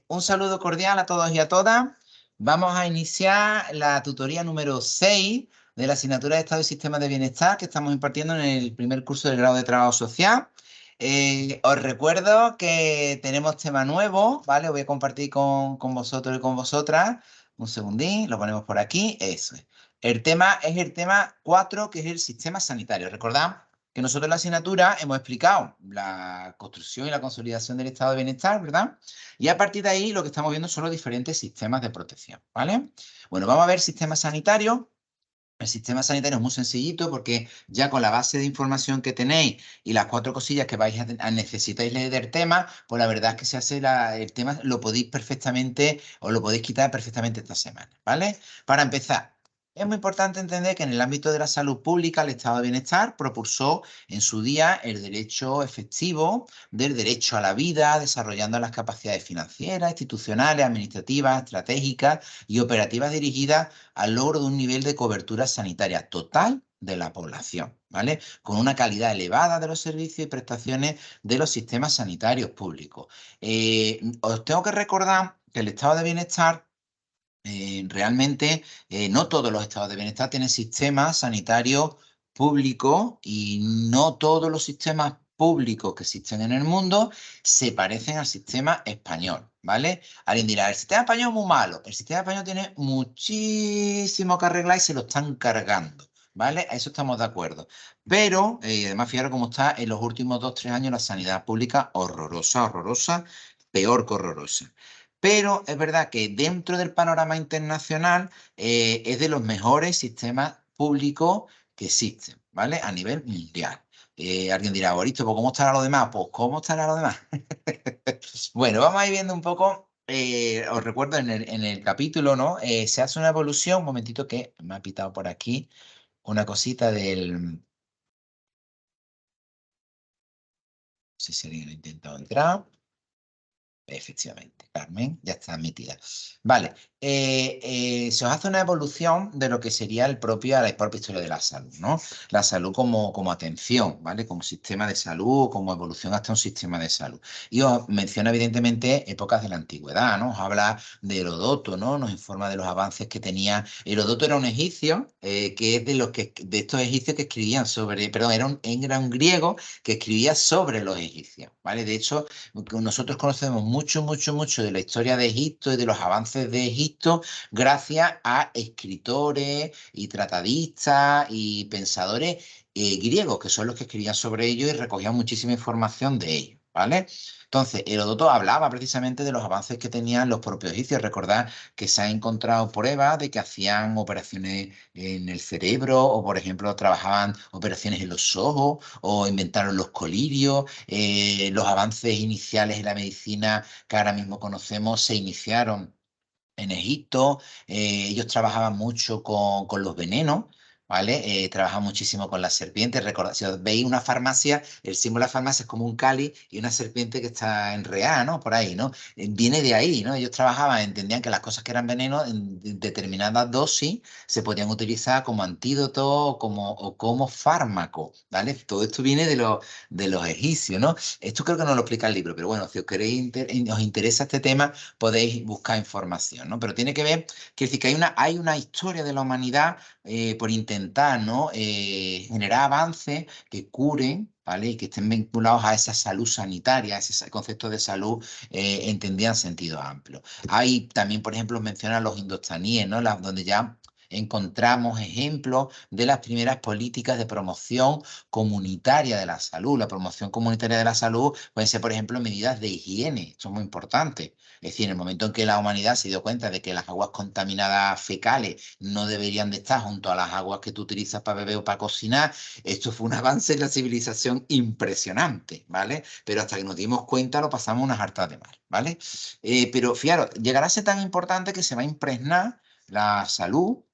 Un saludo cordial a todos y a todas. Vamos a iniciar la tutoría número 6 de la asignatura de Estado y Sistemas de Bienestar que estamos impartiendo en el primer curso del grado de Trabajo Social. Os recuerdo que tenemos tema nuevo, ¿vale? Os voy a compartir con vosotros y con vosotras. Un segundín, lo ponemos por aquí. Eso es. El tema es el tema 4, que es el sistema sanitario. Recordad que nosotros en la asignatura hemos explicado la construcción y la consolidación del estado de bienestar, ¿verdad? Y a partir de ahí lo que estamos viendo son los diferentes sistemas de protección, ¿vale? Bueno, vamos a ver sistema sanitario. El sistema sanitario es muy sencillito porque ya con la base de información que tenéis y las 4 cosillas que vais a necesitáis leer del tema, pues la verdad es que se hace el tema, lo podéis perfectamente o lo podéis quitar perfectamente esta semana, ¿vale? Para empezar, es muy importante entender que en el ámbito de la salud pública, el estado de bienestar propulsó en su día el derecho efectivo del derecho a la vida, desarrollando las capacidades financieras, institucionales, administrativas, estratégicas y operativas dirigidas al logro de un nivel de cobertura sanitaria total de la población, ¿vale? Con una calidad elevada de los servicios y prestaciones de los sistemas sanitarios públicos. Os tengo que recordar que el estado de bienestar realmente no todos los estados de bienestar tienen sistemas sanitarios públicos y no todos los sistemas públicos que existen en el mundo se parecen al sistema español, ¿vale? Alguien dirá, el sistema español es muy malo. El sistema español tiene muchísimo que arreglar y se lo están cargando, ¿vale? A eso estamos de acuerdo. Pero, además, fijaros cómo está en los últimos 2 o 3 años la sanidad pública horrorosa, horrorosa, peor que horrorosa. Pero es verdad que dentro del panorama internacional es de los mejores sistemas públicos que existen, ¿vale? A nivel mundial. Alguien dirá, Boristo, ¿pues cómo estará lo demás? Pues ¿cómo estará lo demás? Bueno, vamos a ir viendo un poco, os recuerdo en el capítulo, ¿no? Se hace una evolución, un momentito que me ha pitado por aquí una cosita del... No sé si alguien ha intentado entrar. Efectivamente, Carmen, ya está admitida. Vale, se os hace una evolución de lo que sería la propia historia de la salud, ¿no? La salud como atención, ¿vale? Como sistema de salud, como evolución hasta un sistema de salud. Y os menciona evidentemente épocas de la antigüedad, ¿no? Os habla de Herodoto, ¿no? Nos informa de los avances que tenía. Herodoto era un egipcio, que es de estos egipcios que escribían sobre, perdón, era un griego que escribía sobre los egipcios, ¿vale? De hecho, nosotros conocemos mucho, mucho, mucho de la historia de Egipto y de los avances de Egipto gracias a escritores y tratadistas y pensadores griegos, que son los que escribían sobre ellos y recogían muchísima información de ellos, ¿vale? Entonces, Heródoto hablaba precisamente de los avances que tenían los propios egipcios. Recordad que se han encontrado pruebas de que hacían operaciones en el cerebro o, por ejemplo, trabajaban operaciones en los ojos o inventaron los colirios. Los avances iniciales en la medicina que ahora mismo conocemos se iniciaron en Egipto. Ellos trabajaban mucho con los venenos, ¿vale? Trabajan muchísimo con las serpientes. Recordad, si os veis una farmacia, el símbolo de la farmacia es como un cáliz y una serpiente que está enredada, ¿no? Por ahí, ¿no? Viene de ahí, ¿no? Ellos trabajaban, entendían que las cosas que eran venenos en determinadas dosis se podían utilizar como antídoto o como fármaco, ¿vale? Todo esto viene de los egipcios, ¿no? Esto creo que no lo explica el libro, pero bueno, si os queréis, os interesa este tema, podéis buscar información, ¿no? Pero tiene que ver, quiere decir que hay una historia de la humanidad por intentar, ¿no? Generar avances que curen, ¿vale? Y que estén vinculados a esa salud sanitaria, a ese concepto de salud entendida en sentido amplio. Hay también, por ejemplo, menciona los indostaníes, ¿no? Donde ya encontramos ejemplos de las primeras políticas de promoción comunitaria de la salud. La promoción comunitaria de la salud puede ser, por ejemplo, medidas de higiene. Esto es muy importante. Es decir, en el momento en que la humanidad se dio cuenta de que las aguas contaminadas fecales no deberían de estar junto a las aguas que tú utilizas para beber o para cocinar, esto fue un avance en la civilización impresionante, ¿vale? Pero hasta que nos dimos cuenta lo pasamos unas hartas de mal, ¿vale? Pero fijaros, llegará a ser tan importante que se va a impregnar la salud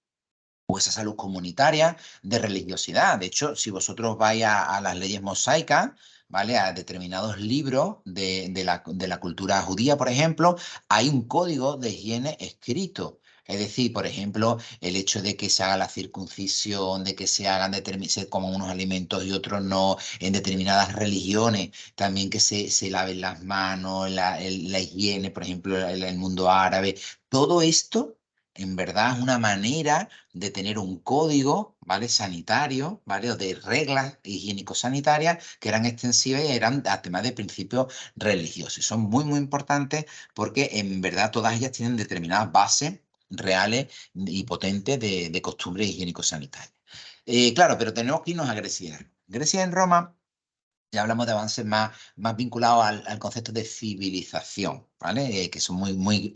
o esa salud comunitaria de religiosidad. De hecho, si vosotros vais a las leyes mosaicas, ¿vale? A determinados libros de la cultura judía, por ejemplo, hay un código de higiene escrito. Es decir, por ejemplo, el hecho de que se haga la circuncisión, de que se hagan se coman unos alimentos y otros no, en determinadas religiones, también que se laven las manos, la higiene, por ejemplo, en el mundo árabe. Todo esto, en verdad, es una manera de tener un código, ¿vale? Sanitario, ¿vale? O de reglas higiénico-sanitarias que eran extensivas y eran además de principios religiosos. Y son muy, muy importantes porque en verdad todas ellas tienen determinadas bases reales y potentes de costumbres higiénico-sanitarias. Claro, pero tenemos que irnos a Grecia. Grecia en Roma ya hablamos de avances más vinculados al concepto de civilización, ¿vale? Que son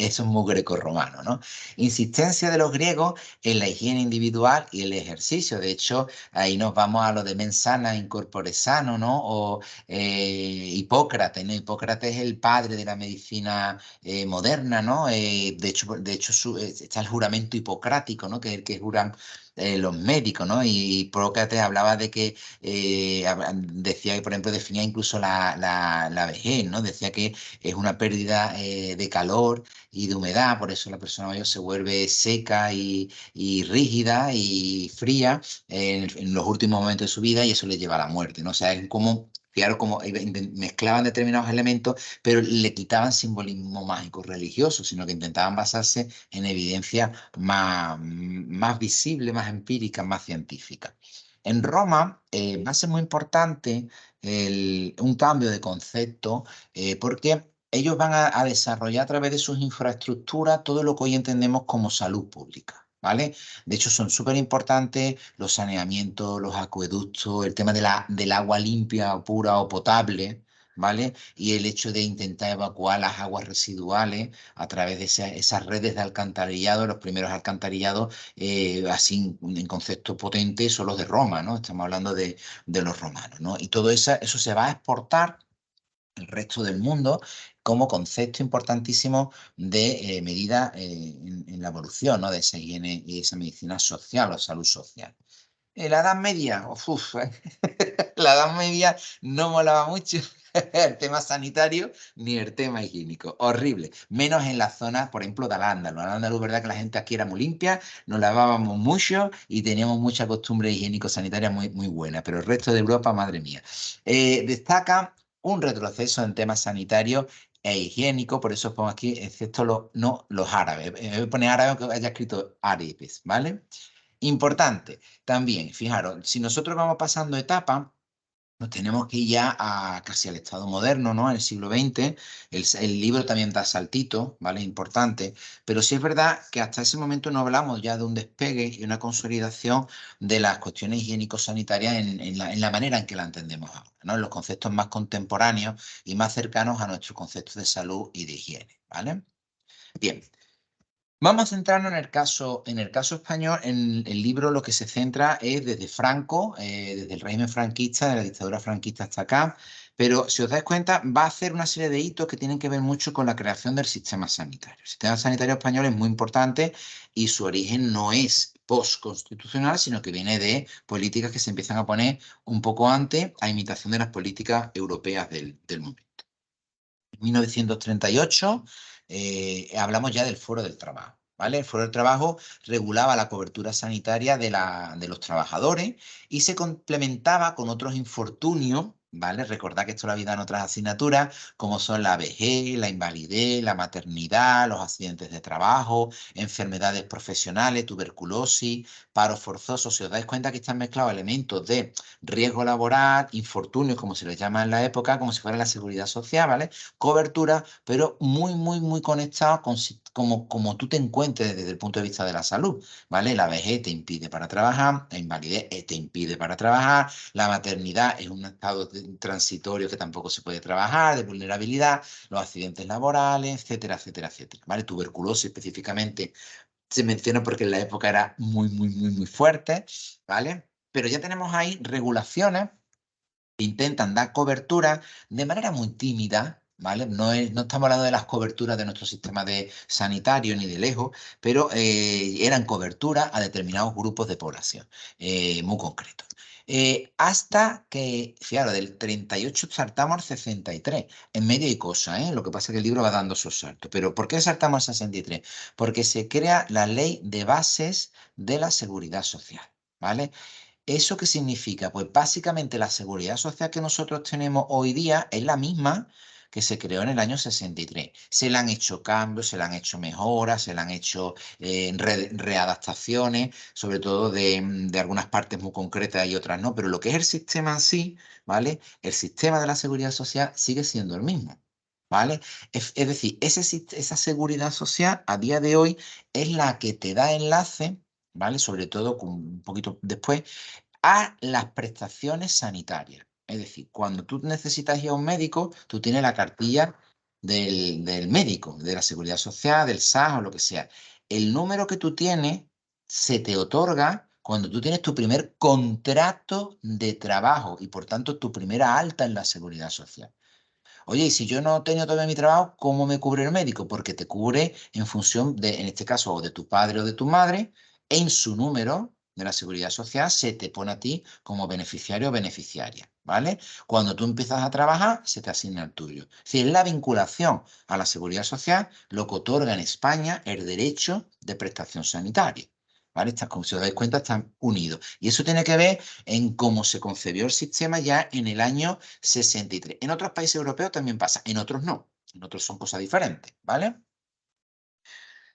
eso es muy grecorromano, ¿no? Insistencia de los griegos en la higiene individual y el ejercicio. De hecho, ahí nos vamos a lo de mens sana in corpore sano, ¿no? O Hipócrates, ¿no? Hipócrates es el padre de la medicina moderna, ¿no? De hecho está el juramento hipocrático, ¿no? Que es el que juran los médicos, ¿no? Y Hipócrates hablaba de que decía que, por ejemplo, definía incluso la vejez, ¿no? Decía que es una pérdida de calor y de humedad, por eso la persona mayor se vuelve seca y rígida y fría en los últimos momentos de su vida y eso le lleva a la muerte, ¿no? O sea, es como... Claro, como mezclaban determinados elementos, pero le quitaban simbolismo mágico religioso, sino que intentaban basarse en evidencias más visibles, más empíricas, más científicas. En Roma va a ser muy importante un cambio de concepto porque ellos van a desarrollar a través de sus infraestructuras todo lo que hoy entendemos como salud pública. ¿Vale? De hecho, son súper importantes los saneamientos, los acueductos, el tema del agua limpia, pura o potable, ¿vale? Y el hecho de intentar evacuar las aguas residuales a través de esas redes de alcantarillado, los primeros alcantarillados así en concepto potente son los de Roma, ¿no? Estamos hablando de los romanos, ¿no? Y todo eso se va a exportar al resto del mundo como concepto importantísimo de medida en la evolución, ¿no? De esa higiene y esa medicina social o salud social. En la Edad Media, la Edad Media no molaba mucho el tema sanitario ni el tema higiénico. Horrible. Menos en las zonas, por ejemplo, de Al-Ándalus. Al-Ándalus, verdad que la gente aquí era muy limpia, nos lavábamos mucho y teníamos mucha costumbre higiénico-sanitaria muy, muy buena. Pero el resto de Europa, madre mía. Destaca un retroceso en temas sanitarios e higiénico, por eso pongo aquí, excepto no los árabes. Voy a poner árabe que haya escrito árabes, ¿vale? Importante también, fijaros, si nosotros vamos pasando etapas, nos tenemos que ir ya casi al estado moderno, ¿no? En el siglo XX, el libro también da saltito, ¿vale? Importante, pero sí es verdad que hasta ese momento no hablamos ya de un despegue y una consolidación de las cuestiones higiénico-sanitarias en la manera en que la entendemos ahora, ¿no? En los conceptos más contemporáneos y más cercanos a nuestros conceptos de salud y de higiene, ¿vale? Bien. Vamos a centrarnos en el caso español. En el libro lo que se centra es desde Franco, desde el régimen franquista, de la dictadura franquista hasta acá, pero si os dais cuenta va a hacer una serie de hitos que tienen que ver mucho con la creación del sistema sanitario. El sistema sanitario español es muy importante y su origen no es postconstitucional, sino que viene de políticas que se empiezan a poner un poco antes a imitación de las políticas europeas del momento. En 1938 hablamos ya del Foro del Trabajo. ¿Vale? El Foro del Trabajo regulaba la cobertura sanitaria de los trabajadores y se complementaba con otros infortunios, ¿vale? Recordad que esto lo había dado en otras asignaturas, como son la vejez, la invalidez, la maternidad, los accidentes de trabajo, enfermedades profesionales, tuberculosis, paro forzoso. Si os dais cuenta que están mezclados elementos de riesgo laboral, infortunios, como se les llama en la época, como si fuera la seguridad social, ¿vale? Cobertura, pero muy, muy, muy conectado con como tú te encuentres desde el punto de vista de la salud, ¿vale? La vejez te impide para trabajar, la invalidez te impide para trabajar, la maternidad es un estado transitorio que tampoco se puede trabajar, de vulnerabilidad, los accidentes laborales, etcétera, etcétera, etcétera, ¿vale? Tuberculosis específicamente se menciona porque en la época era muy, muy, muy, muy fuerte, ¿vale? Pero ya tenemos ahí regulaciones intentan dar cobertura de manera muy tímida, ¿vale? No estamos hablando de las coberturas de nuestro sistema sanitario ni de lejos, pero eran cobertura a determinados grupos de población muy concretos. Hasta que, fijaros, del 38 saltamos al 63. En medio hay cosas, ¿eh? Lo que pasa es que el libro va dando esos saltos. Pero ¿por qué saltamos al 63? Porque se crea la Ley de Bases de la Seguridad Social, ¿vale? ¿Eso qué significa? Pues básicamente la seguridad social que nosotros tenemos hoy día es la misma que se creó en el año 63. Se le han hecho cambios, se le han hecho mejoras, se le han hecho readaptaciones, sobre todo de algunas partes muy concretas y otras no, pero lo que es el sistema en sí, ¿vale? El sistema de la seguridad social sigue siendo el mismo, ¿vale? Es decir, esa seguridad social a día de hoy es la que te da enlace, ¿vale? Sobre todo un poquito después a las prestaciones sanitarias. Es decir, cuando tú necesitas ir a un médico, tú tienes la cartilla del médico, de la Seguridad Social, del SAS o lo que sea. El número que tú tienes se te otorga cuando tú tienes tu primer contrato de trabajo y por tanto tu primera alta en la Seguridad Social. Oye, y si yo no tengo todavía mi trabajo, ¿cómo me cubre el médico? Porque te cubre en función de, en este caso, o de tu padre o de tu madre, en su número de la seguridad social se te pone a ti como beneficiario o beneficiaria, ¿vale? Cuando tú empiezas a trabajar, se te asigna el tuyo. Es decir, la vinculación a la seguridad social lo que otorga en España el derecho de prestación sanitaria, ¿vale? Como si os dais cuenta, están unidos. Y eso tiene que ver en cómo se concebió el sistema ya en el año 63. En otros países europeos también pasa, en otros no. En otros son cosas diferentes, ¿vale?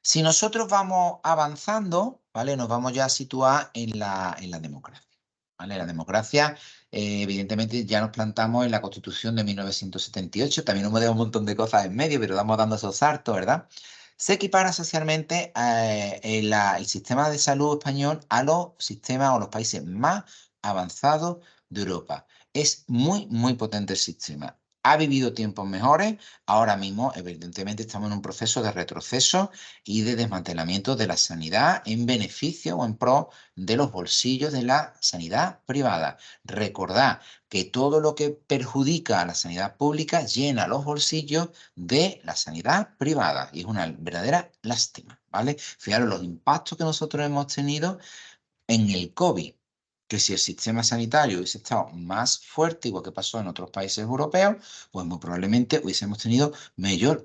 Si nosotros vamos avanzando, ¿vale? Nos vamos ya a situar en la democracia, ¿vale? La democracia, evidentemente, ya nos plantamos en la Constitución de 1978. También hemos dejado un montón de cosas en medio, pero vamos dando esos saltos, ¿verdad? Se equipara socialmente el sistema de salud español a los sistemas o los países más avanzados de Europa. Es muy, muy potente el sistema. Ha vivido tiempos mejores. Ahora mismo, evidentemente, estamos en un proceso de retroceso y de desmantelamiento de la sanidad en beneficio o en pro de los bolsillos de la sanidad privada. Recordad que todo lo que perjudica a la sanidad pública llena los bolsillos de la sanidad privada y es una verdadera lástima, ¿vale? Fijaros los impactos que nosotros hemos tenido en el COVID, que si el sistema sanitario hubiese estado más fuerte, igual que pasó en otros países europeos, pues muy probablemente hubiésemos tenido menor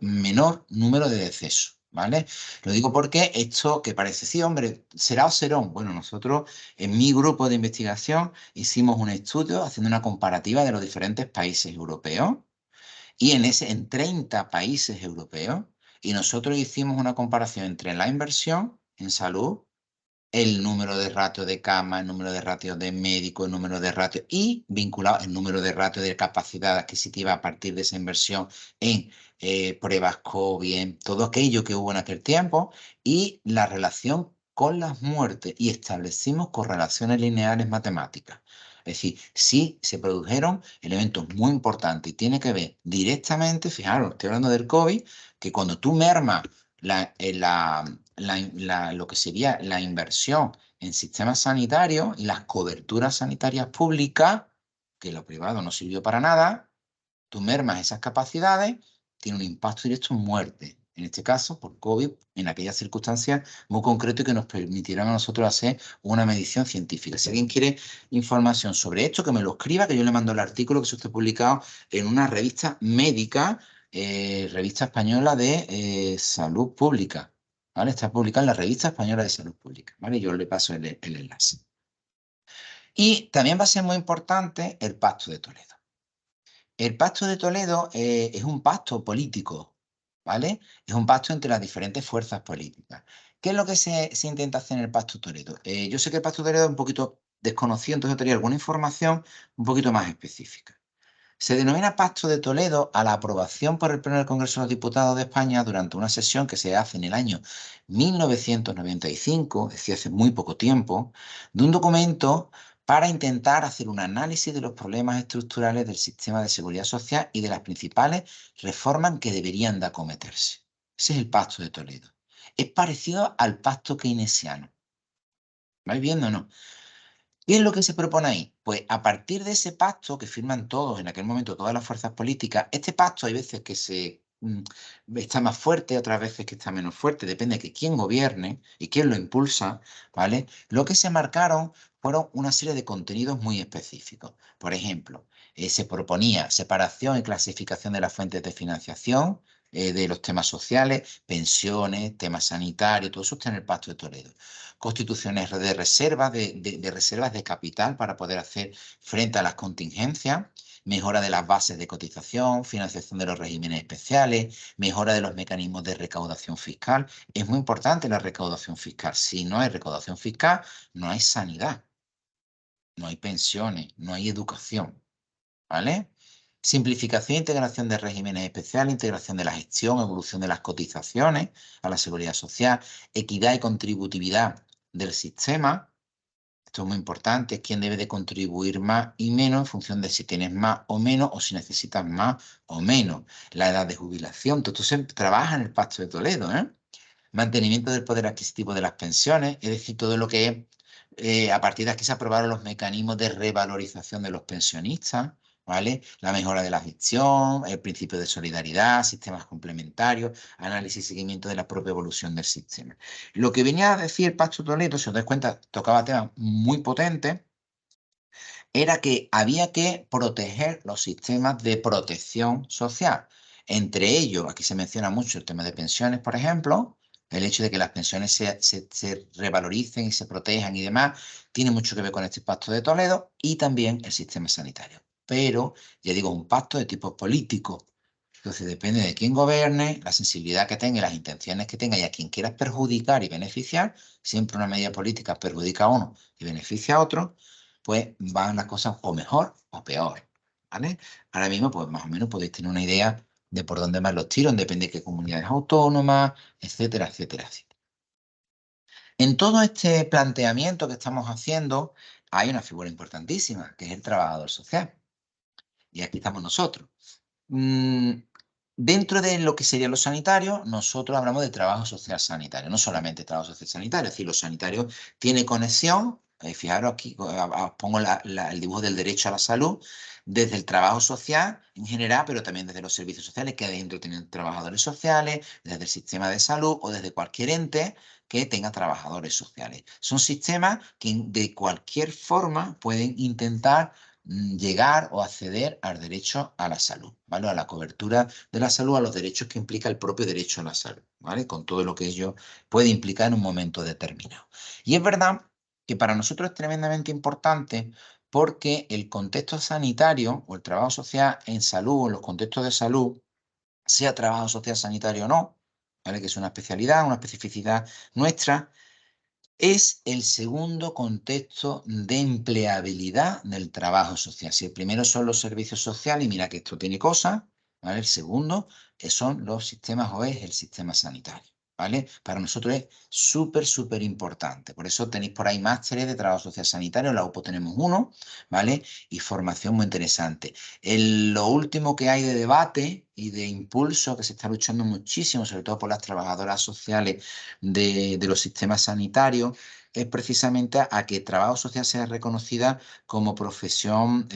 número de decesos. ¿Vale? Lo digo porque esto que parece, sí, hombre, será o serón. Bueno, nosotros en mi grupo de investigación hicimos un estudio haciendo una comparativa de los diferentes países europeos y en 30 países europeos, y nosotros hicimos una comparación entre la inversión en salud, el número de ratios de cama, el número de ratios de médico, el número de ratios y vinculado el número de ratios de capacidad adquisitiva a partir de esa inversión en pruebas COVID, en todo aquello que hubo en aquel tiempo y la relación con las muertes y establecimos correlaciones lineales matemáticas. Es decir, sí se produjeron elementos muy importantes y tiene que ver directamente, fijaros, estoy hablando del COVID, que cuando tú mermas lo que sería la inversión en sistemas sanitarios y las coberturas sanitarias públicas, que lo privado no sirvió para nada, tú mermas esas capacidades, tiene un impacto directo en muerte. En este caso, por COVID, en aquellas circunstancias muy concretas que nos permitieron a nosotros hacer una medición científica. Si alguien quiere información sobre esto, que me lo escriba, que yo le mando el artículo que se está publicado en una revista médica, revista española de salud pública. ¿Vale? Está publicado en la revista española de salud pública. ¿Vale? Yo le paso el enlace. Y también va a ser muy importante el Pacto de Toledo. El Pacto de Toledo es un pacto político, ¿vale? Es un pacto entre las diferentes fuerzas políticas. ¿Qué es lo que se intenta hacer en el Pacto de Toledo? Yo sé que el Pacto de Toledo es un poquito desconocido, entonces yo tenía alguna información un poquito más específica. Se denomina Pacto de Toledo a la aprobación por el Pleno del Congreso de los Diputados de España durante una sesión que se hace en el año 1995, es decir, hace muy poco tiempo, de un documento para intentar hacer un análisis de los problemas estructurales del sistema de seguridad social y de las principales reformas que deberían de acometerse. Ese es el Pacto de Toledo. Es parecido al Pacto keynesiano. ¿Vais viendo o no? ¿Qué es lo que se propone ahí? Pues a partir de ese pacto que firman todos, en aquel momento todas las fuerzas políticas, este pacto hay veces que está más fuerte, otras veces que está menos fuerte, depende de que quién gobierne y quién lo impulsa, ¿vale? Lo que se marcaron fueron una serie de contenidos muy específicos. Por ejemplo, se proponía separación y clasificación de las fuentes de financiación, de los temas sociales, pensiones, temas sanitarios, todo eso está en el Pacto de Toledo. Constituciones de reservas, de reservas de capital para poder hacer frente a las contingencias, mejora de las bases de cotización, financiación de los regímenes especiales, mejora de los mecanismos de recaudación fiscal. Es muy importante la recaudación fiscal. Si no hay recaudación fiscal, no hay sanidad, no hay pensiones, no hay educación, ¿vale? Simplificación e integración de regímenes especiales, integración de la gestión, evolución de las cotizaciones a la seguridad social, equidad y contributividad del sistema. Esto es muy importante, es quién debe de contribuir más y menos en función de si tienes más o menos o si necesitas más o menos. La edad de jubilación, todo esto se trabaja en el Pacto de Toledo, ¿eh? Mantenimiento del poder adquisitivo de las pensiones, es decir, todo lo que es, a partir de aquí se aprobaron los mecanismos de revalorización de los pensionistas, ¿vale? La mejora de la gestión, el principio de solidaridad, sistemas complementarios, análisis y seguimiento de la propia evolución del sistema. Lo que venía a decir el Pacto de Toledo, si os dais cuenta, tocaba temas muy potentes, era que había que proteger los sistemas de protección social. Entre ellos, aquí se menciona mucho el tema de pensiones, por ejemplo, el hecho de que las pensiones se revaloricen y se protejan y demás, tiene mucho que ver con este pacto de Toledo y también el sistema sanitario. Pero, ya digo, un pacto de tipo político. Entonces, depende de quién gobierne, la sensibilidad que tenga y las intenciones que tenga y a quien quieras perjudicar y beneficiar, siempre una medida política perjudica a uno y beneficia a otro, pues van las cosas o mejor o peor, ¿vale? Ahora mismo, pues más o menos podéis tener una idea de por dónde van los tiros, depende de qué comunidades autónomas, etcétera, etcétera, etcétera. En todo este planteamiento que estamos haciendo, hay una figura importantísima, que es el trabajador social. Y aquí estamos nosotros. Mm, Dentro de lo que serían los sanitarios, nosotros hablamos de trabajo social sanitario, no solamente trabajo social sanitario, es decir, los sanitarios tienen conexión, fijaros aquí, os pongo el dibujo del derecho a la salud, desde el trabajo social en general, pero también desde los servicios sociales, que adentro tienen trabajadores sociales, desde el sistema de salud o desde cualquier ente que tenga trabajadores sociales. Son sistemas que de cualquier forma pueden intentar llegar o acceder al derecho a la salud, ¿vale? A la cobertura de la salud, a los derechos que implica el propio derecho a la salud, ¿vale? Con todo lo que ello puede implicar en un momento determinado. Y es verdad que para nosotros es tremendamente importante porque el contexto sanitario o el trabajo social en salud, o en los contextos de salud, sea trabajo social sanitario o no, ¿vale? Que es una especialidad, una especificidad nuestra, es el segundo contexto de empleabilidad del trabajo social. Si el primero son los servicios sociales, y mira que esto tiene cosas, ¿vale? El segundo son los sistemas o es el sistema sanitario, ¿vale? Para nosotros es súper, súper importante. Por eso tenéis por ahí másteres de trabajo social sanitario, en la UPO tenemos uno, ¿vale? Y formación muy interesante. Lo último que hay de debate y de impulso, que se está luchando muchísimo, sobre todo por las trabajadoras sociales de los sistemas sanitarios, es precisamente a que trabajo social sea reconocida como profesión,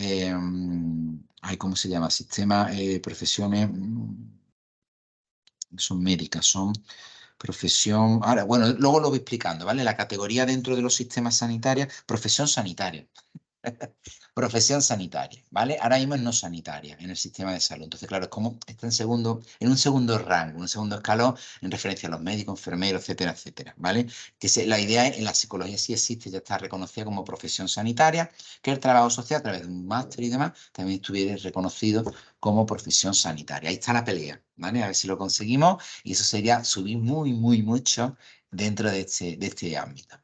¿cómo se llama? Sistema, profesiones, son médicas, son profesión, ahora, bueno, luego lo voy explicando, ¿vale? La categoría dentro de los sistemas sanitarios, profesión sanitaria. Profesión sanitaria, ¿vale? Ahora mismo es no sanitaria en el sistema de salud. Entonces, claro, es como está en un segundo rango, un segundo escalón en referencia a los médicos, enfermeros, etcétera, etcétera, ¿vale? La idea es, en la psicología sí existe, ya está reconocida como profesión sanitaria, que el trabajo social a través de un máster y demás también estuviera reconocido como profesión sanitaria. Ahí está la pelea, ¿vale? A ver si lo conseguimos y eso sería subir muy, muy mucho dentro de este ámbito.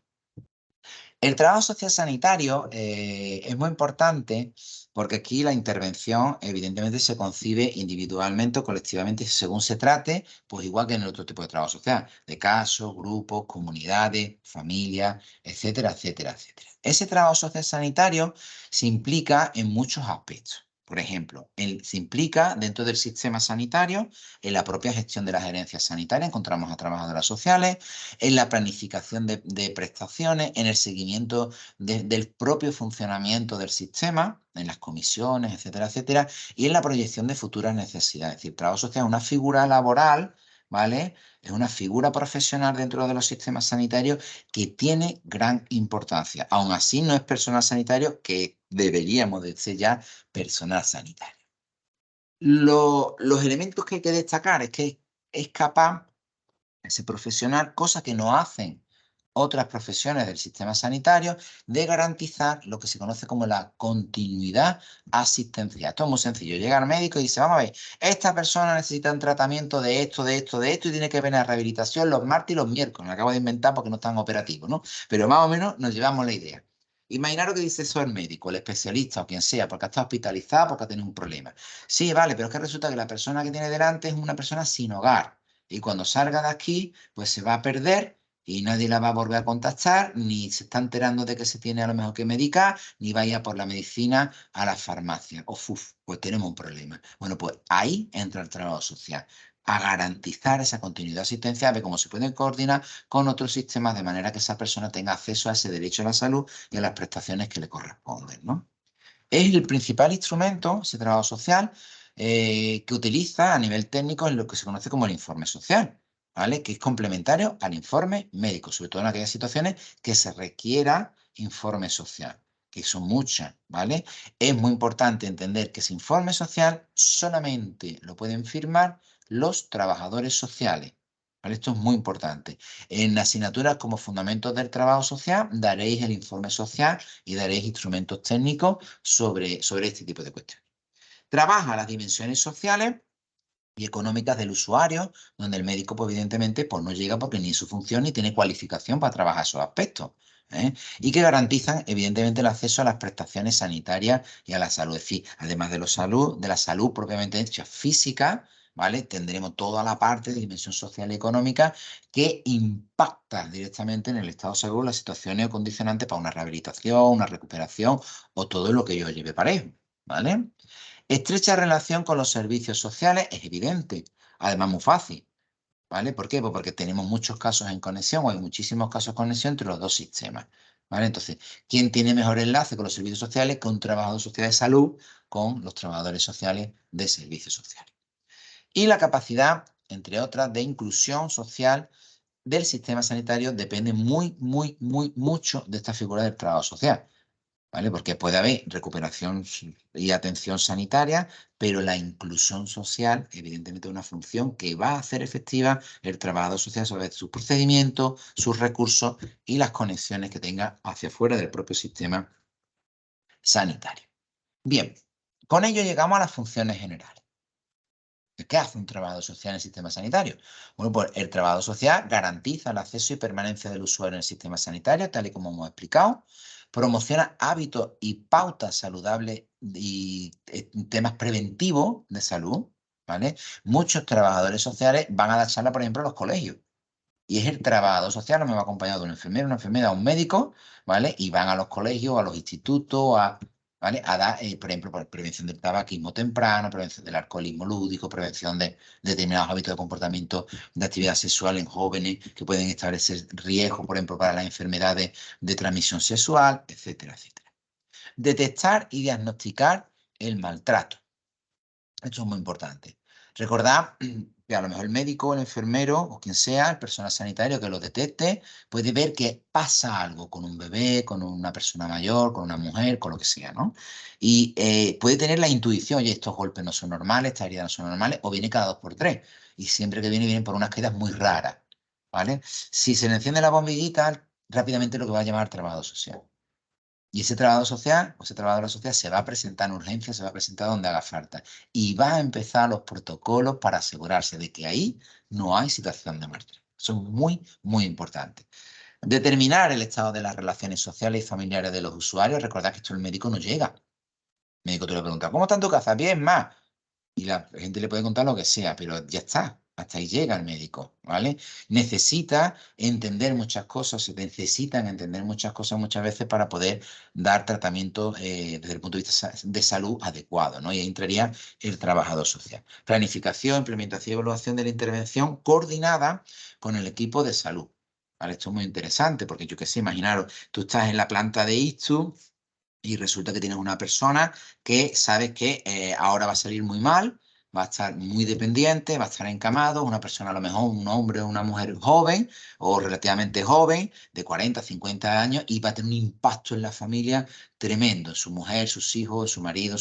El trabajo social sanitario es muy importante porque aquí la intervención evidentemente se concibe individualmente o colectivamente según se trate, pues igual que en el otro tipo de trabajo social, de casos, grupos, comunidades, familias, etcétera, etcétera, etcétera. Ese trabajo social sanitario se implica en muchos aspectos. Por ejemplo, se implica dentro del sistema sanitario en la propia gestión de las gerencias sanitarias, encontramos a trabajadoras sociales, en la planificación de prestaciones, en el seguimiento del propio funcionamiento del sistema, en las comisiones, etcétera, etcétera, y en la proyección de futuras necesidades. Es decir, trabajo social es una figura laboral, ¿vale? Es una figura profesional dentro de los sistemas sanitarios que tiene gran importancia. Aún así, no es personal sanitario, que deberíamos de ser ya personal sanitario. Los elementos que hay que destacar es que es capaz ese profesional, cosa que no hacen otras profesiones del sistema sanitario, de garantizar lo que se conoce como la continuidad asistencial. Esto es muy sencillo. Llega al médico y dice, vamos a ver, esta persona necesita un tratamiento de esto, de esto, de esto, y tiene que venir a rehabilitación los martes y los miércoles. Me acabo de inventar porque no están operativos, ¿no? Pero más o menos nos llevamos la idea. Imaginaros que dice eso el médico, el especialista o quien sea, porque ha estado hospitalizado, porque ha tenido un problema. Sí, vale, pero es que resulta que la persona que tiene delante es una persona sin hogar. Y cuando salga de aquí, pues se va a perder y nadie la va a volver a contactar, ni se está enterando de que se tiene a lo mejor que medicar, ni vaya por la medicina a la farmacia. Uf, pues tenemos un problema. Bueno, pues ahí entra el trabajo social, a garantizar esa continuidad asistencial de cómo se pueden coordinar con otros sistemas de manera que esa persona tenga acceso a ese derecho a la salud y a las prestaciones que le corresponden, ¿no? Es el principal instrumento, ese trabajo social, que utiliza a nivel técnico en lo que se conoce como el informe social, ¿vale? Que es complementario al informe médico, sobre todo en aquellas situaciones que se requiera informe social, que son muchas, ¿vale? Es muy importante entender que ese informe social solamente lo pueden firmar los trabajadores sociales, ¿vale? Esto es muy importante. En asignaturas como Fundamentos del Trabajo Social daréis el informe social y daréis instrumentos técnicos sobre este tipo de cuestiones. Trabaja las dimensiones sociales y económicas del usuario, donde el médico, pues, evidentemente, pues, no llega porque ni su función ni tiene cualificación para trabajar esos aspectos, ¿eh? Y que garantizan, evidentemente, el acceso a las prestaciones sanitarias y a la salud. Es decir, además de la salud propiamente dicha física, ¿vale? Tendremos toda la parte de dimensión social y económica que impacta directamente en el estado de salud, las situaciones o condicionantes para una rehabilitación, una recuperación o todo lo que ello lleve parejo, ¿vale? Estrecha relación con los servicios sociales es evidente, además muy fácil, ¿vale? ¿Por qué? Pues porque tenemos muchos casos en conexión o hay muchísimos casos de conexión entre los dos sistemas, ¿vale? Entonces, ¿quién tiene mejor enlace con los servicios sociales que un trabajador social de salud con los trabajadores sociales de servicios sociales? Y la capacidad, entre otras, de inclusión social del sistema sanitario depende mucho de esta figura del trabajo social. ¿Vale? Porque puede haber recuperación y atención sanitaria, pero la inclusión social, evidentemente, es una función que va a hacer efectiva el trabajador social sobre sus procedimientos, sus recursos y las conexiones que tenga hacia afuera del propio sistema sanitario. Bien, con ello llegamos a las funciones generales. ¿Qué hace un trabajador social en el sistema sanitario? Bueno, pues el trabajador social garantiza el acceso y permanencia del usuario en el sistema sanitario, tal y como hemos explicado, promociona hábitos y pautas saludables y temas preventivos de salud, ¿vale? Muchos trabajadores sociales van a dar charla, por ejemplo, a los colegios. Y es el trabajador social, me va acompañado de un enfermero, una enfermera, un médico, ¿vale? Y van a los colegios, a los institutos, ¿vale? A dar, por ejemplo, prevención del tabaquismo temprano, prevención del alcoholismo lúdico, prevención de determinados hábitos de comportamiento de actividad sexual en jóvenes que pueden establecer riesgo, por ejemplo, para las enfermedades de transmisión sexual, etcétera, etcétera. Detectar y diagnosticar el maltrato. Esto es muy importante. Recordad que a lo mejor el médico, el enfermero o quien sea, el personal sanitario que lo detecte, puede ver que pasa algo con un bebé, con una persona mayor, con una mujer, con lo que sea, ¿no? Y puede tener la intuición, oye, estos golpes no son normales, estas heridas no son normales, o viene cada 2 por 3. Y siempre que viene, vienen por unas caídas muy raras, ¿vale? Si se le enciende la bombillita, rápidamente lo que va a llamar al trabajador social. Y ese trabajador social, o esa trabajadora social, se va a presentar en urgencia, se va a presentar donde haga falta. Y va a empezar los protocolos para asegurarse de que ahí no hay situación de muerte. Son muy importantes. Determinar el estado de las relaciones sociales y familiares de los usuarios. Recordad que esto el médico no llega. El médico te lo pregunta, ¿cómo está en tu casa? Bien, más. Y la gente le puede contar lo que sea, pero ya está. Hasta ahí llega el médico, ¿vale? Necesita entender muchas cosas, se necesitan entender muchas cosas muchas veces para poder dar tratamiento desde el punto de vista de salud adecuado, ¿no? Y ahí entraría el trabajador social. Planificación, implementación y evaluación de la intervención coordinada con el equipo de salud. ¿Vale? Esto es muy interesante porque yo qué sé, imaginaros, tú estás en la planta de ISTU y resulta que tienes una persona que sabes que ahora va a salir muy mal, va a estar muy dependiente, va a estar encamado, una persona a lo mejor, un hombre o una mujer joven o relativamente joven, de 40, 50 años, y va a tener un impacto en la familia tremendo, en su mujer, sus hijos, su marido,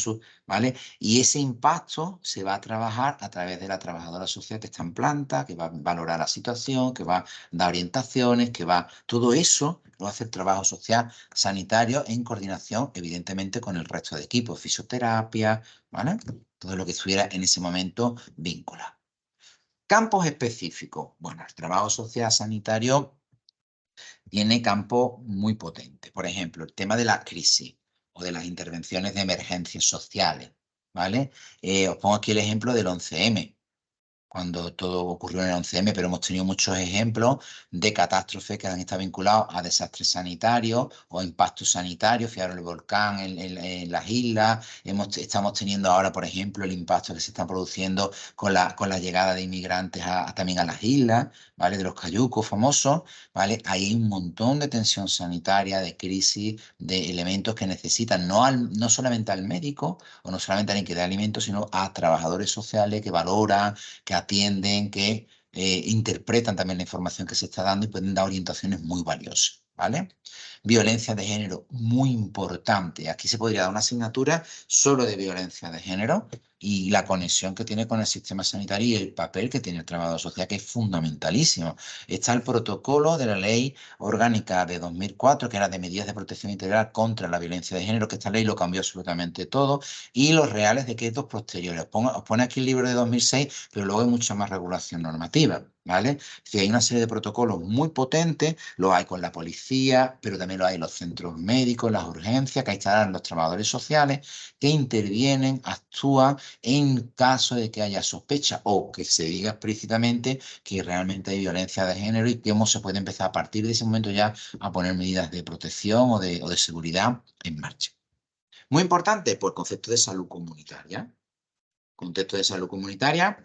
¿vale? Y ese impacto se va a trabajar a través de la trabajadora social que está en planta, que va a valorar la situación, que va a dar orientaciones, que va... Todo eso lo hace el trabajo social sanitario en coordinación, evidentemente, con el resto de equipos, fisioterapia, ¿vale? Todo lo que estuviera en ese momento vinculado. Campos específicos. Bueno, el trabajo social sanitario tiene campos muy potentes. Por ejemplo, el tema de la crisis o de las intervenciones de emergencias sociales, ¿vale? Os pongo aquí el ejemplo del 11M, cuando todo ocurrió en el 11M, pero hemos tenido muchos ejemplos de catástrofes que han estado vinculados a desastres sanitarios o impactos sanitarios. Fijaros el volcán en las islas. Estamos teniendo ahora, por ejemplo, el impacto que se está produciendo con la llegada de inmigrantes también a las islas, ¿vale? De los cayucos famosos, ¿vale? Ahí hay un montón de tensión sanitaria, de crisis, de elementos que necesitan no solamente al médico o no solamente a alguien que dé alimentos, sino a trabajadores sociales que valoran, que atienden, que interpretan también la información que se está dando y pueden dar orientaciones muy valiosas, ¿vale? Violencia de género, muy importante. Aquí se podría dar una asignatura solo de violencia de género y la conexión que tiene con el sistema sanitario y el papel que tiene el trabajador social, que es fundamentalísimo. Está el protocolo de la Ley Orgánica de 2004, que era de medidas de protección integral contra la violencia de género, que esta ley lo cambió absolutamente todo, y los reales decretos posteriores. Os pone aquí el libro de 2006, pero luego hay mucha más regulación normativa, ¿vale? Si hay una serie de protocolos muy potentes, lo hay con la policía, pero también lo hay en los centros médicos, las urgencias, que ahí estarán los trabajadores sociales que intervienen, actúan en caso de que haya sospecha o que se diga explícitamente que realmente hay violencia de género y cómo se puede empezar a partir de ese momento ya a poner medidas de protección o de seguridad en marcha. Muy importante, pues el concepto de salud comunitaria. Concepto de salud comunitaria,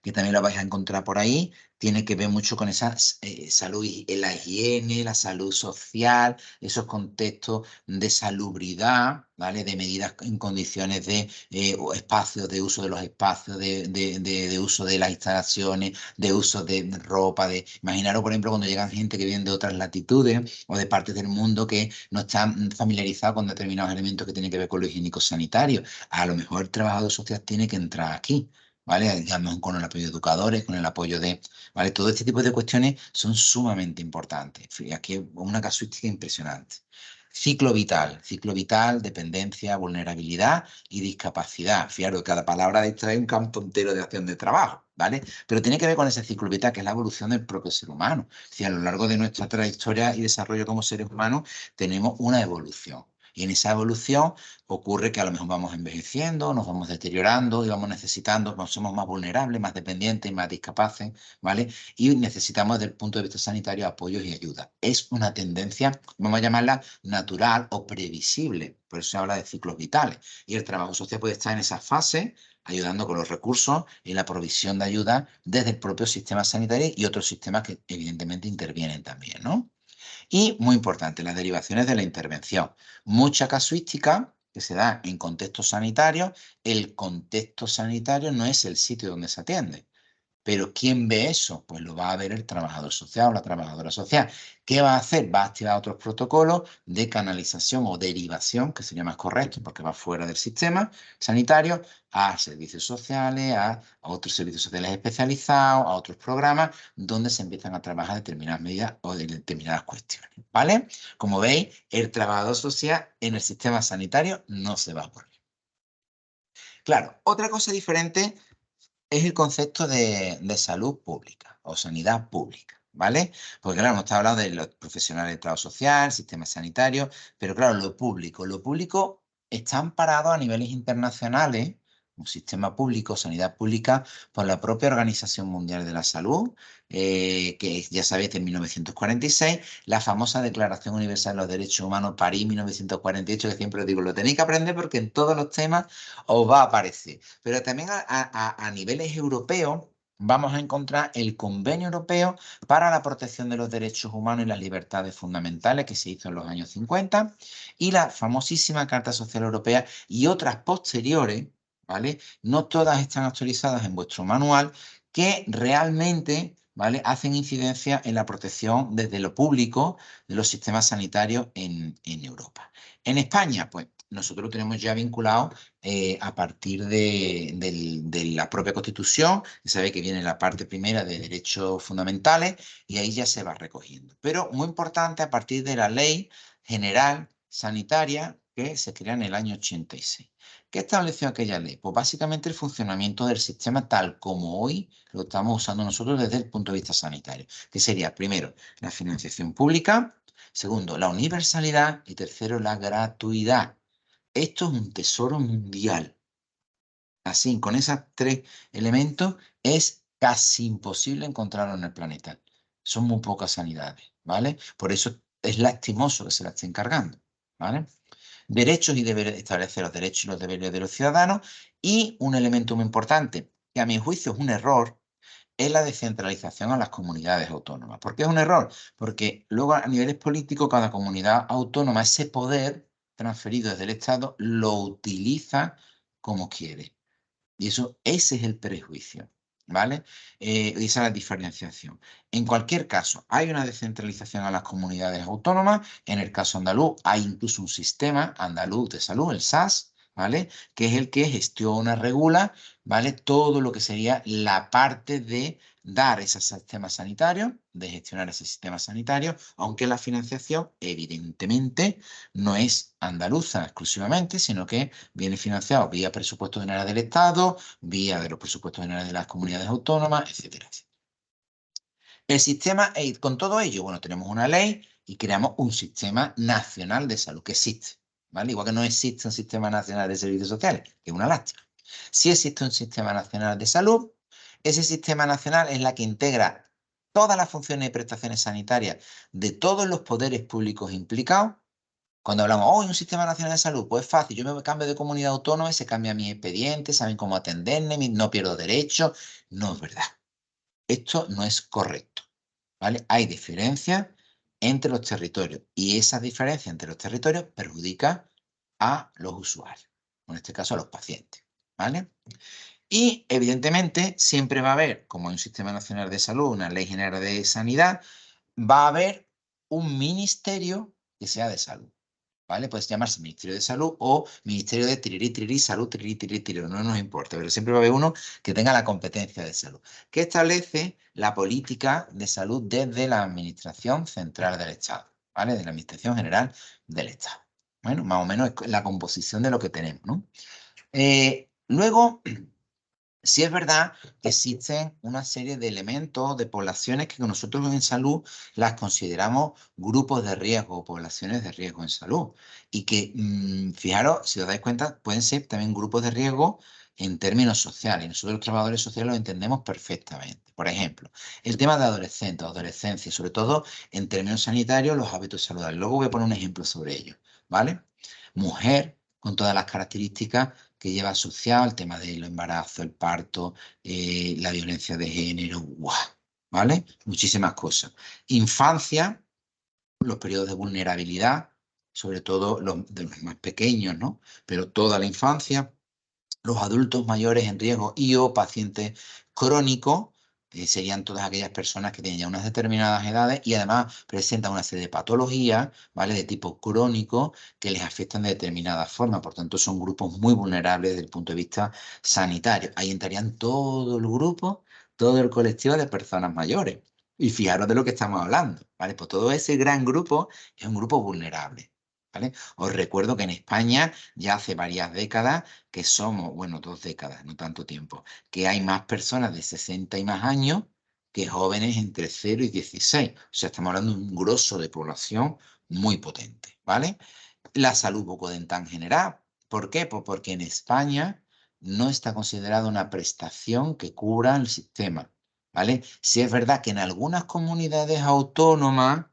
que también lo vais a encontrar por ahí, tiene que ver mucho con esa salud, la higiene, la salud social, esos contextos de salubridad, ¿vale? De medidas en condiciones de espacios, de uso de los espacios, de uso de las instalaciones, de uso de ropa, imaginaros, por ejemplo, cuando llegan gente que viene de otras latitudes o de partes del mundo que no están familiarizados con determinados elementos que tienen que ver con lo higiénico-sanitario. A lo mejor el trabajador social tiene que entrar aquí, ¿vale? A lo mejor con el apoyo de educadores, con el apoyo de, ¿vale? Todo este tipo de cuestiones son sumamente importantes. Aquí es una casuística impresionante. Ciclo vital, dependencia, vulnerabilidad y discapacidad. Fijaros, cada palabra de esta es un campo entero de acción de trabajo, ¿vale? Pero tiene que ver con ese ciclo vital, que es la evolución del propio ser humano. Si a lo largo de nuestra trayectoria y desarrollo como seres humanos tenemos una evolución. Y en esa evolución ocurre que a lo mejor vamos envejeciendo, nos vamos deteriorando y vamos necesitando, somos más vulnerables, más dependientes, más discapaces, ¿vale? Y necesitamos desde el punto de vista sanitario apoyos y ayuda. Es una tendencia, vamos a llamarla natural o previsible, por eso se habla de ciclos vitales. Y el trabajo social puede estar en esa fase, ayudando con los recursos y la provisión de ayuda desde el propio sistema sanitario y otros sistemas que evidentemente intervienen también, ¿no? Y, muy importante, las derivaciones de la intervención. Mucha casuística que se da en contextos sanitarios. El contexto sanitario no es el sitio donde se atiende. Pero ¿quién ve eso? Pues lo va a ver el trabajador social o la trabajadora social. ¿Qué va a hacer? Va a activar otros protocolos de canalización o derivación, que sería más correcto porque va fuera del sistema sanitario, a servicios sociales, a otros servicios sociales especializados, a otros programas, donde se empiezan a trabajar determinadas medidas o de determinadas cuestiones. ¿Vale? Como veis, el trabajador social en el sistema sanitario no se va a poner. Claro, otra cosa diferente es el concepto de salud pública o sanidad pública, ¿vale? Porque claro, hemos estado hablando de los profesionales del trabajo social, sistema sanitario, pero claro, lo público está amparado a niveles internacionales, un sistema público, sanidad pública, por la propia Organización Mundial de la Salud, que ya sabéis, de 1946, la famosa Declaración Universal de los Derechos Humanos, París, 1948, que siempre os digo, lo tenéis que aprender porque en todos los temas os va a aparecer. Pero también a niveles europeos vamos a encontrar el Convenio Europeo para la Protección de los Derechos Humanos y las Libertades Fundamentales, que se hizo en los años 50, y la famosísima Carta Social Europea y otras posteriores, ¿vale? No todas están actualizadas en vuestro manual, que realmente, ¿vale?, hacen incidencia en la protección desde lo público de los sistemas sanitarios en Europa. En España, pues nosotros lo tenemos ya vinculado a partir de la propia Constitución. Sabe que viene la parte primera de derechos fundamentales y ahí ya se va recogiendo. Pero muy importante, a partir de la Ley General Sanitaria que se crea en el año 86. ¿Qué estableció aquella ley? Pues básicamente el funcionamiento del sistema tal como hoy lo estamos usando nosotros desde el punto de vista sanitario, que sería, primero, la financiación pública, segundo, la universalidad y tercero, la gratuidad. Esto es un tesoro mundial. Así, con esos tres elementos es casi imposible encontrarlo en el planeta. Son muy pocas sanidades, ¿vale? Por eso es lastimoso que se la estén cargando, ¿vale? Derechos y deberes, establecer los derechos y los deberes de los ciudadanos. Y un elemento muy importante, que a mi juicio es un error, es la descentralización a las comunidades autónomas. ¿Por qué es un error? Porque luego a niveles políticos cada comunidad autónoma ese poder transferido desde el Estado lo utiliza como quiere. Y ese es el prejuicio, ¿vale? Esa es la diferenciación. En cualquier caso, hay una descentralización a las comunidades autónomas. En el caso andaluz hay incluso un sistema andaluz de salud, el SAS, ¿vale?, que es el que gestiona, regula, ¿vale?, todo lo que sería la parte de dar ese sistema sanitario, de gestionar ese sistema sanitario, aunque la financiación, evidentemente, no es andaluza exclusivamente, sino que viene financiado vía presupuestos generales del Estado, vía de los presupuestos generales de las comunidades autónomas, etcétera, etcétera. El sistema, con todo ello, bueno, tenemos una ley y creamos un sistema nacional de salud que existe, ¿vale? Igual que no existe un sistema nacional de servicios sociales, que es una lástima. Sí existe un sistema nacional de salud. Ese sistema nacional es la que integra todas las funciones y prestaciones sanitarias de todos los poderes públicos implicados. Cuando hablamos, oh, un sistema nacional de salud, pues es fácil, yo me cambio de comunidad autónoma y se cambia mi expediente, saben cómo atenderme, no pierdo derechos. No es verdad. Esto no es correcto, ¿vale? Hay diferencias entre los territorios y esa diferencia entre los territorios perjudica a los usuarios, en este caso a los pacientes, ¿vale? Y evidentemente siempre va a haber, como hay un sistema nacional de salud, una ley general de sanidad, va a haber un ministerio que sea de salud, ¿vale? Puede llamarse Ministerio de Salud o Ministerio de Tirirí, Salud, Tirirí, no nos importa, pero siempre va a haber uno que tenga la competencia de salud, que establece la política de salud desde la Administración Central del Estado, ¿vale? De la Administración General del Estado. Bueno, más o menos es la composición de lo que tenemos, ¿no? Luego, sí es verdad que existen una serie de elementos, de poblaciones que nosotros en salud las consideramos grupos de riesgo o poblaciones de riesgo en salud. Y que, fijaros, si os dais cuenta, pueden ser también grupos de riesgo en términos sociales. Y nosotros los trabajadores sociales lo entendemos perfectamente. Por ejemplo, el tema de adolescentes, adolescencia, sobre todo en términos sanitarios, los hábitos saludables. Luego voy a poner un ejemplo sobre ello, ¿vale? Mujer, con todas las características que lleva asociado el tema del embarazo, el parto, la violencia de género, ¡guau! ¿Vale? Muchísimas cosas. Infancia, los periodos de vulnerabilidad, sobre todo de los más pequeños, ¿no? Pero toda la infancia, los adultos mayores en riesgo y o pacientes crónicos, serían todas aquellas personas que tienen ya unas determinadas edades y además presentan una serie de patologías, ¿vale?, de tipo crónico que les afectan de determinada forma. Por tanto, son grupos muy vulnerables desde el punto de vista sanitario. Ahí entrarían todo el grupo, todo el colectivo de personas mayores. Y fijaros de lo que estamos hablando, ¿vale? Pues todo ese gran grupo es un grupo vulnerable, ¿vale? Os recuerdo que en España ya hace varias décadas que somos, bueno, 2 décadas, no tanto tiempo, que hay más personas de 60 y más años que jóvenes entre 0 y 16. O sea, estamos hablando de un grosso de población muy potente, ¿vale? La salud bucodental en general. ¿Por qué? Pues porque en España, no está considerada una prestación que cubra el sistema, ¿vale? Sí es verdad que en algunas comunidades autónomas,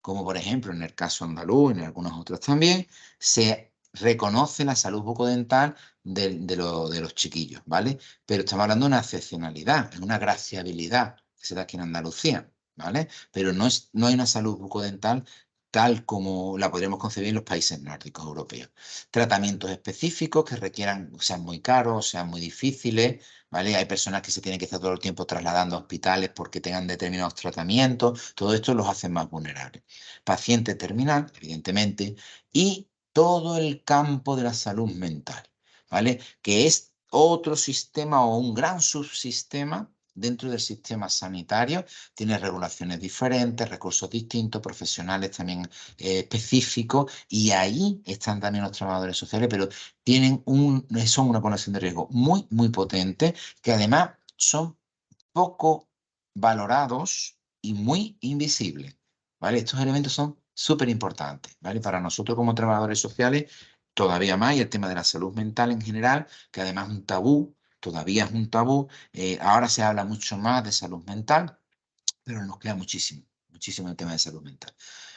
como por ejemplo en el caso andaluz, en algunos otros también, se reconoce la salud bucodental de los chiquillos, ¿vale? Pero estamos hablando de una excepcionalidad, una graciabilidad que se da aquí en Andalucía, ¿vale? Pero no hay una salud bucodental tal como la podríamos concebir en los países nórdicos europeos. Tratamientos específicos que requieran, sean muy caros, sean muy difíciles, ¿vale? Hay personas que se tienen que estar todo el tiempo trasladando a hospitales porque tengan determinados tratamientos, todo esto los hace más vulnerables. Paciente terminal, evidentemente, y todo el campo de la salud mental, ¿vale? Que es otro sistema o un gran subsistema dentro del sistema sanitario, tiene regulaciones diferentes, recursos distintos, profesionales también específicos, y ahí están también los trabajadores sociales, pero son una población de riesgo muy, muy potente, que además son poco valorados y muy invisibles, ¿vale? Estos elementos son súper importantes, ¿vale? Para nosotros como trabajadores sociales, todavía más, y el tema de la salud mental en general, que además es un tabú, todavía es un tabú, ahora se habla mucho más de salud mental, pero nos queda muchísimo, muchísimo el tema de salud mental.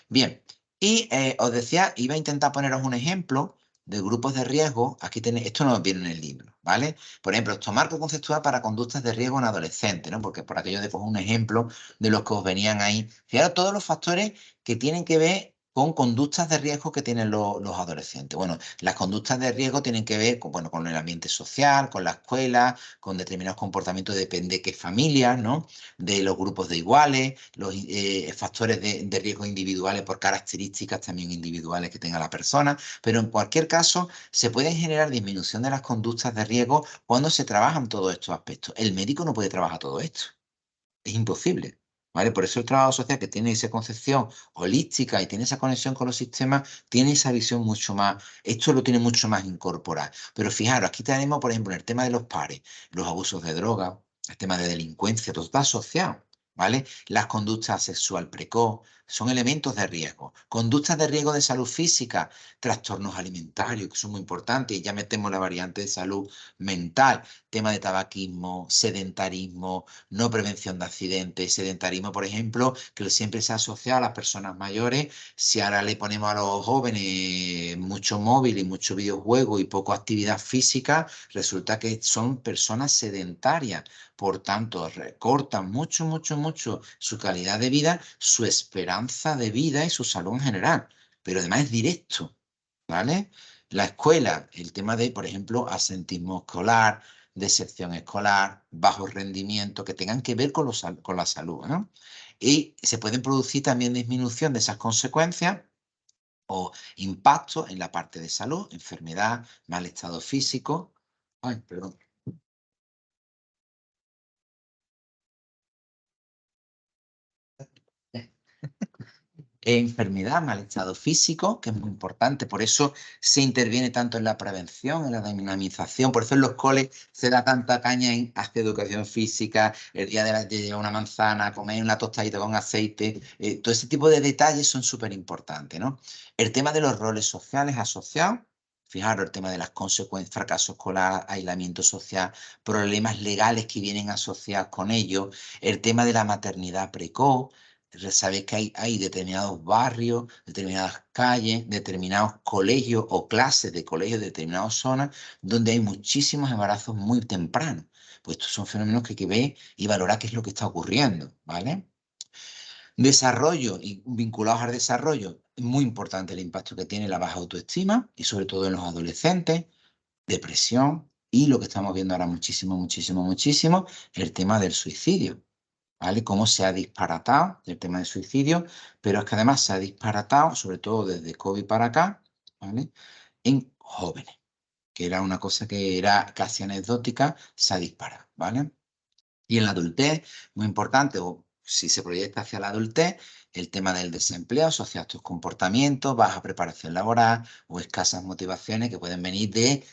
Bien, y os decía, iba a intentar poneros un ejemplo de grupos de riesgo. Aquí tenéis, esto no viene en el libro, ¿vale? Por ejemplo, marco conceptual para conductas de riesgo en adolescentes, ¿no? Porque por aquello de coger un ejemplo de los que os venían ahí. Fijaros todos los factores que tienen que ver con conductas de riesgo que tienen los adolescentes. Bueno, las conductas de riesgo tienen que ver con, bueno, con el ambiente social, con la escuela, con determinados comportamientos, depende de qué familia, ¿no? De los grupos de iguales, los factores de riesgo individuales por características también individuales que tenga la persona, pero en cualquier caso se puede generar disminución de las conductas de riesgo cuando se trabajan todos estos aspectos. El médico no puede trabajar todo esto, es imposible. ¿Vale? Por eso el trabajo social, que tiene esa concepción holística y tiene esa conexión con los sistemas, tiene esa visión mucho más, esto lo tiene mucho más incorporado. Pero fijaros, aquí tenemos, por ejemplo, en el tema de los pares, los abusos de droga, el tema de delincuencia, todo está asociado, ¿vale? Las conductas sexual precoz son elementos de riesgo. Conductas de riesgo de salud física, trastornos alimentarios, que son muy importantes, y ya metemos la variante de salud mental, tema de tabaquismo, sedentarismo, no prevención de accidentes, sedentarismo, por ejemplo, que siempre se ha asociado a las personas mayores. Si ahora le ponemos a los jóvenes mucho móvil y mucho videojuego y poco actividad física, resulta que son personas sedentarias. Por tanto, recortan mucho, mucho, mucho su calidad de vida, su esperanza de vida y su salud en general. Pero además es directo, ¿vale? La escuela, el tema de, por ejemplo, asentismo escolar, deserción escolar, bajo rendimiento, que tengan que ver con la salud, ¿no? Y se pueden producir también disminución de esas consecuencias o impactos en la parte de salud, enfermedad, mal estado físico. Ay, perdón. Enfermedad, mal estado físico, que es muy importante, por eso se interviene tanto en la prevención, en la dinamización, por eso en los coles se da tanta caña en hacer educación física, el día de llevar una manzana, comer una tostadita con aceite, todo ese tipo de detalles son súper importantes, ¿no? El tema de los roles sociales asociados, fijaros, el tema de las consecuencias, fracaso escolar, aislamiento social, problemas legales que vienen asociados con ello, el tema de la maternidad precoz. Sabéis que hay determinados barrios, determinadas calles, determinados colegios o clases de colegios de determinadas zonas donde hay muchísimos embarazos muy tempranos. Pues estos son fenómenos que hay que ver y valorar qué es lo que está ocurriendo, ¿vale? Desarrollo y vinculados al desarrollo, es muy importante el impacto que tiene la baja autoestima y sobre todo en los adolescentes, depresión y lo que estamos viendo ahora muchísimo, muchísimo, muchísimo, el tema del suicidio. ¿Vale? Cómo se ha disparatado el tema del suicidio, pero es que además se ha disparatado, sobre todo desde COVID para acá, ¿vale? En jóvenes, que era una cosa que era casi anecdótica, se ha disparado, ¿vale? Y en la adultez, muy importante, o si se proyecta hacia la adultez, el tema del desempleo asociado a estos comportamientos, baja preparación laboral o escasas motivaciones que pueden venir de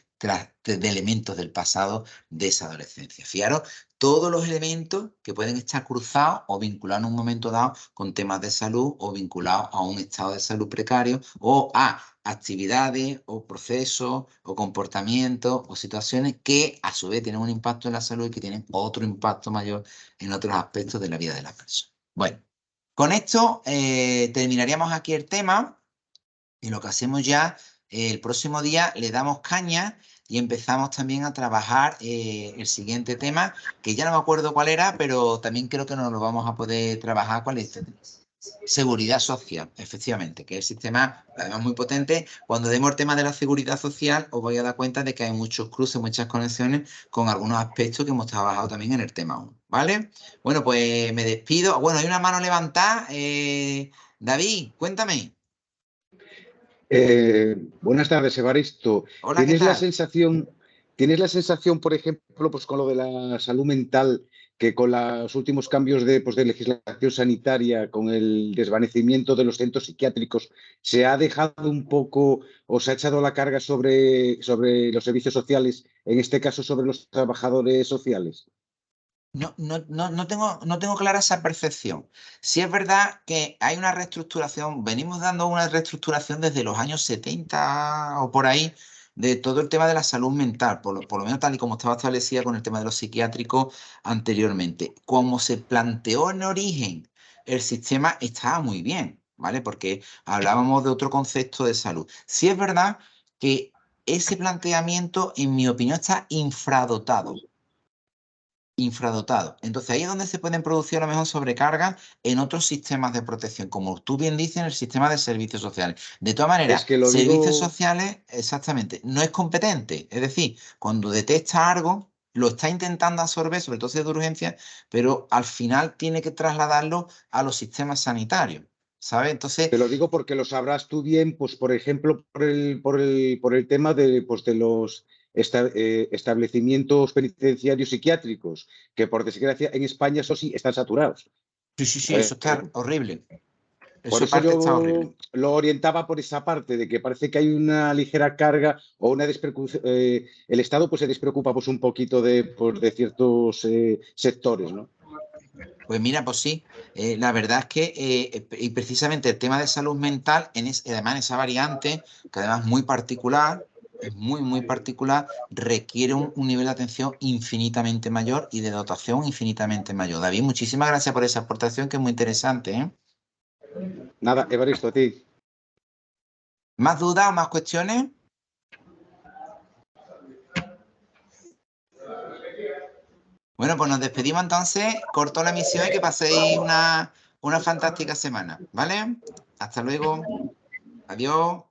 elementos del pasado de esa adolescencia. Fijaros todos los elementos que pueden estar cruzados o vinculados en un momento dado con temas de salud o vinculados a un estado de salud precario o a actividades o procesos o comportamientos o situaciones que a su vez tienen un impacto en la salud y que tienen otro impacto mayor en otros aspectos de la vida de la persona. Bueno, con esto terminaríamos aquí el tema y lo que hacemos ya, el próximo día le damos caña y empezamos también a trabajar el siguiente tema, que ya no me acuerdo cuál era, pero también creo que nos lo vamos a poder trabajar. ¿Cuál es? Seguridad social, efectivamente, que es el sistema además muy potente. Cuando demos el tema de la seguridad social, os vais a dar cuenta de que hay muchos cruces, muchas conexiones con algunos aspectos que hemos trabajado también en el tema 1, ¿vale? Bueno, pues me despido. Bueno, hay una mano levantada. David, cuéntame. Buenas tardes, Evaristo. Hola, ¿qué tal? ¿Tienes la sensación, por ejemplo, pues con lo de la salud mental, que con los últimos cambios de legislación sanitaria, con el desvanecimiento de los centros psiquiátricos, se ha dejado un poco o se ha echado la carga sobre los servicios sociales, en este caso sobre los trabajadores sociales? No tengo clara esa percepción. Sí es verdad que hay una reestructuración, venimos dando una reestructuración desde los años 70 o por ahí, de todo el tema de la salud mental, por lo menos tal y como estaba establecida con el tema de los psiquiátricos anteriormente. Como se planteó en origen, el sistema estaba muy bien, ¿vale? Porque hablábamos de otro concepto de salud. Sí es verdad que ese planteamiento, en mi opinión, está infradotado. Entonces ahí es donde se pueden producir a lo mejor sobrecargas en otros sistemas de protección, como tú bien dices, en el sistema de servicios sociales. De todas Es maneras, que lo servicios digo. sociales, exactamente, no es competente. Es decir, cuando detecta algo, lo está intentando absorber, sobre todo si es de urgencia, pero al final tiene que trasladarlo a los sistemas sanitarios, ¿sabes? Entonces, Te lo digo porque lo sabrás tú bien, pues por ejemplo, por el tema de los establecimientos penitenciarios psiquiátricos, que por desgracia en España, eso sí, están saturados. sí, eso está horrible. Por Eso eso parte está horrible. yo lo orientaba por esa parte, de que parece que hay una ligera carga o una despreocupación. El Estado pues se despreocupa pues un poquito de ciertos sectores, ¿no? Pues mira, pues sí, la verdad es que, y precisamente el tema de salud mental, además en esa variante, que además es muy particular, es muy particular, requiere un nivel de atención infinitamente mayor y de dotación infinitamente mayor. David, muchísimas gracias por esa aportación que es muy interesante, ¿eh? Nada, Evaristo, a ti. ¿Más dudas o más cuestiones? Bueno, pues nos despedimos entonces, corto la emisión y que paséis una fantástica semana, ¿vale? Hasta luego, adiós.